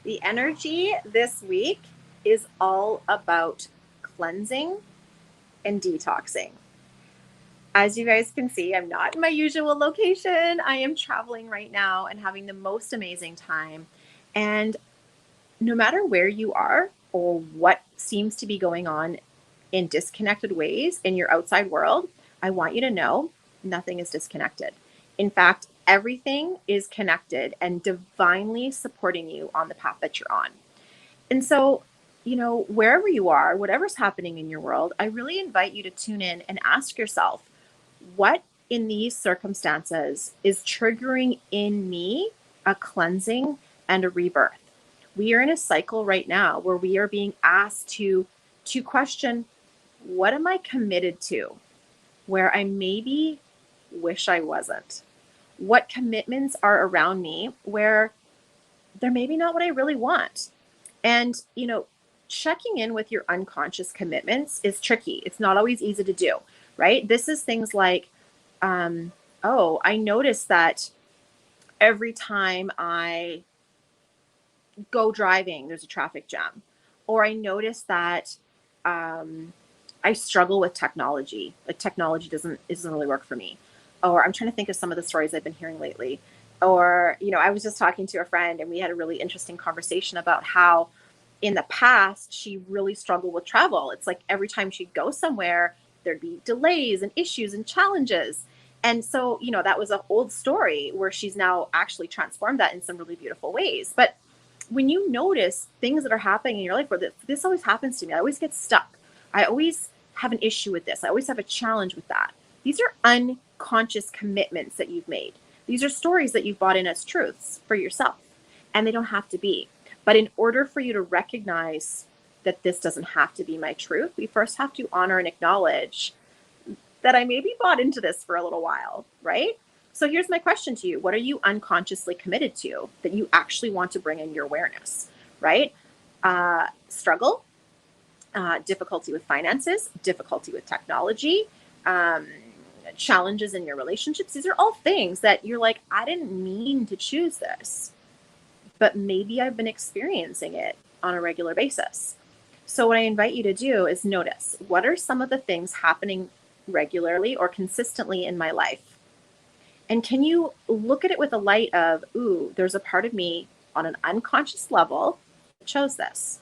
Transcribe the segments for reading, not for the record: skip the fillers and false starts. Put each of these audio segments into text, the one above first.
The energy this week is all about cleansing and detoxing. As you guys can see, I'm not in my usual location. I am traveling right now and having the most amazing time. And no matter where you are or what seems to be going on in disconnected ways in your outside world, I want you to know nothing is disconnected. In fact, everything is connected and divinely supporting you on the path that you're on. And so, wherever you are, whatever's happening in your world, I really invite you to tune in and ask yourself, what in these circumstances is triggering in me a cleansing and a rebirth? We are in a cycle right now where we are being asked to question, what am I committed to where I maybe wish I wasn't? What commitments are around me where they're maybe not what I really want? And, checking in with your unconscious commitments is tricky. It's not always easy to do, right? This is things like, oh, I noticed that every time I go driving, there's a traffic jam. Or I notice that I struggle with technology. Like technology doesn't really work for me. Or I'm trying to think of some of the stories I've been hearing lately. Or, I was just talking to a friend and we had a really interesting conversation about how in the past she really struggled with travel. It's like every time she'd go somewhere, there'd be delays and issues and challenges. And so, that was an old story where she's now actually transformed that in some really beautiful ways. But when you notice things that are happening in your life where this always happens to me, I always get stuck. I always have an issue with this. I always have a challenge with that. These are unconscious commitments that you've made. These are stories that you've bought in as truths for yourself, and they don't have to be. But in order for you to recognize that this doesn't have to be my truth, we first have to honor and acknowledge that I maybe bought into this for a little while, right? So here's my question to you. What are you unconsciously committed to that you actually want to bring in your awareness, right? Struggle, difficulty with finances, difficulty with technology, challenges in your relationships. These are all things that you're like, I didn't mean to choose this, but maybe I've been experiencing it on a regular basis. So what I invite you to do is notice, what are some of the things happening regularly or consistently in my life? And can you look at it with a light of, ooh, there's a part of me on an unconscious level that chose this.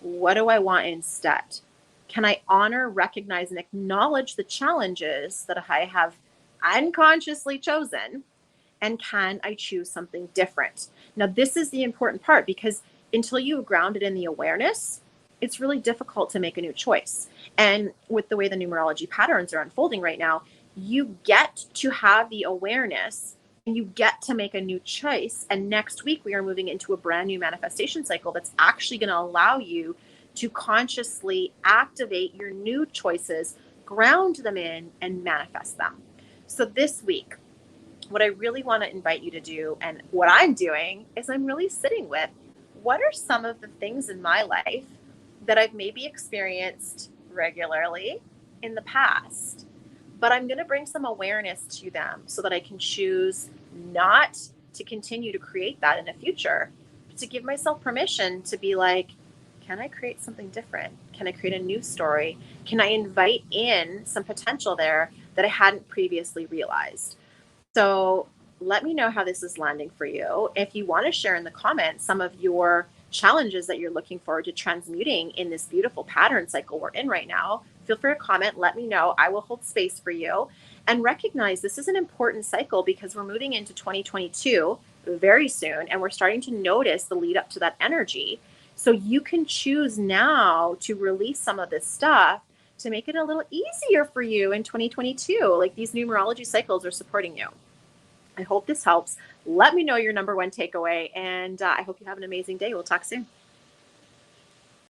What do I want instead? Can I honor, recognize, and acknowledge the challenges that I have unconsciously chosen? And can I choose something different? Now, this is the important part, because until you ground it in the awareness, it's really difficult to make a new choice. And with the way the numerology patterns are unfolding right now, you get to have the awareness and you get to make a new choice. And next week, we are moving into a brand new manifestation cycle that's actually going to allow you to consciously activate your new choices, ground them in, and manifest them. So this week, what I really want to invite you to do, and what I'm doing, is I'm really sitting with, what are some of the things in my life that I've maybe experienced regularly in the past, but I'm going to bring some awareness to them so that I can choose not to continue to create that in the future, but to give myself permission to be like, can I create something different? Can I create a new story? Can I invite in some potential there that I hadn't previously realized? So let me know how this is landing for you. If you want to share in the comments some of your challenges that you're looking forward to transmuting in this beautiful pattern cycle we're in right now, feel free to comment. Let me know. I will hold space for you. And recognize this is an important cycle because we're moving into 2022 very soon, and we're starting to notice the lead up to that energy. So you can choose now to release some of this stuff to make it a little easier for you in 2022. Like, these numerology cycles are supporting you. I hope this helps. Let me know your number one takeaway, and I hope you have an amazing day. We'll talk soon.